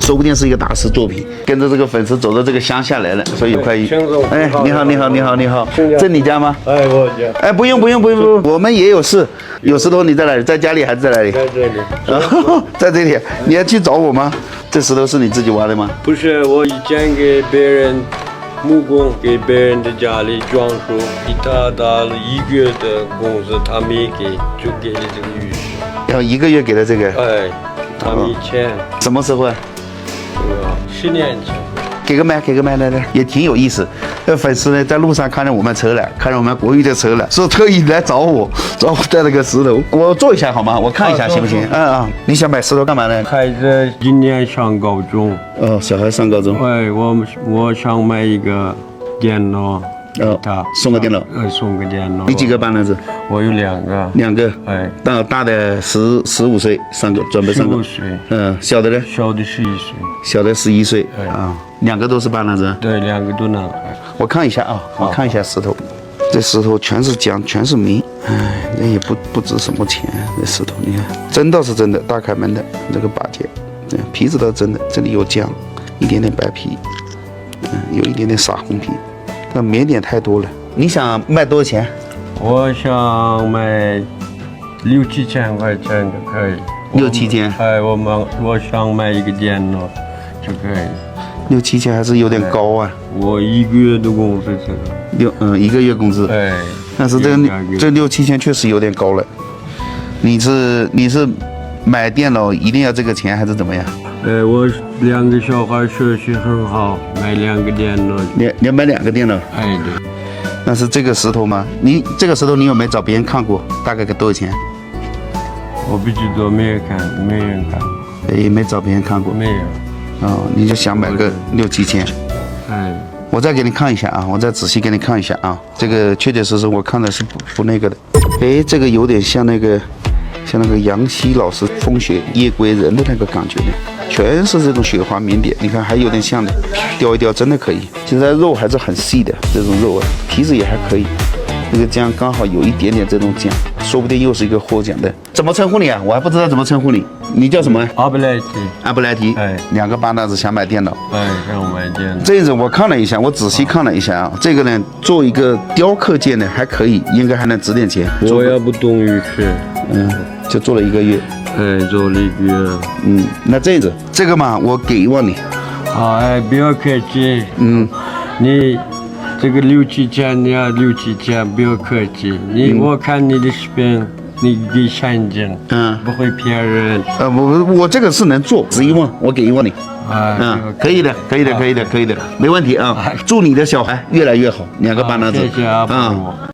说不定是一个大师作品。跟着这个粉丝走到这个乡下来了，所以快。哎，你好，你好，你好，你好，这你家吗？哎，我家。哎，不用，我们也有事。有石头你在哪里？在家里还是在哪里？在这里。在这里。你要去找我吗？这石头是你自己挖的吗？不是，我以前给别人木工，给别人的家里装修，给他打了1个月的工资，他没给，就给了这个玉石。然后1个月给了这个。哎，他没钱。什么时候啊？10年前。给个麦来，也挺有意思。粉丝呢在路上看着我们车了，看着我们国语的车了，说特意来找我带了个石头。我坐一下好吗？我看一下行不行？你想买石头干嘛呢？孩子今年上高中。小孩上高中。哎，我想买一个电脑。他送个电脑。送个电脑。你几个班儿子？我有2个。2个。哎，大的15岁准备上高。15岁。小的呢？小的11岁。小的11岁。2个都是班儿子。对，2个都男孩。我看一下啊，我看一下石头。这石头全是浆，全是泥。哎，那也不值什么钱。这石头你看，真倒是真的，大开门的这个把件，皮子倒是真的，这里有浆，一点点白皮，有一点点撒红皮。那棉点太多了，你想卖多少钱？我想卖6、7千块钱就可以。6、7千？哎，我想买一个电脑就可以。6、7千还是有点高啊。我1个月的工资这个。1个月工资。哎。但是这6、7千确实有点高了。你是买电脑一定要这个钱还是怎么样？我2个小孩学习很好，买2个电脑。你要买2个电脑？哎，对。那是这个石头吗？这个石头你有没有找别人看过？大概多少钱？我不知道，没人看。也没找别人看过。没有。你就想买个6、7千？哎。我再给你看一下啊，我再仔细给你看一下啊。这个确确实实我看的是不那个的。哎，这个有点像那个杨希老师《风雪夜归人》的那个感觉呢，全是这种雪花棉点，你看还有点像的，雕一雕真的可以。现在肉还是很细的，这种肉啊，皮子也还可以。这个姜刚好有一点点这种姜，说不定又是一个获奖的。怎么称呼你啊？我还不知道怎么称呼你。你叫什么？阿布莱提。阿布莱提。哎，2个巴拿子想买电脑。哎，想买电脑。这种我看了一下，我仔细看了一下啊，这个呢做一个雕刻件呢还可以，应该还能值点钱。我也不懂玉石。就做了1个月。哎，做了1个月。那这个嘛，我给1万你。好，哎，不要客气。你这个6、7千，你要6、7千，不要客气。我看你的视频，你给现金，不会骗人。我这个是能做，值1万，我给1万你。可以的，没问题啊。祝你的小孩越来越好，2个巴拿子。谢谢啊，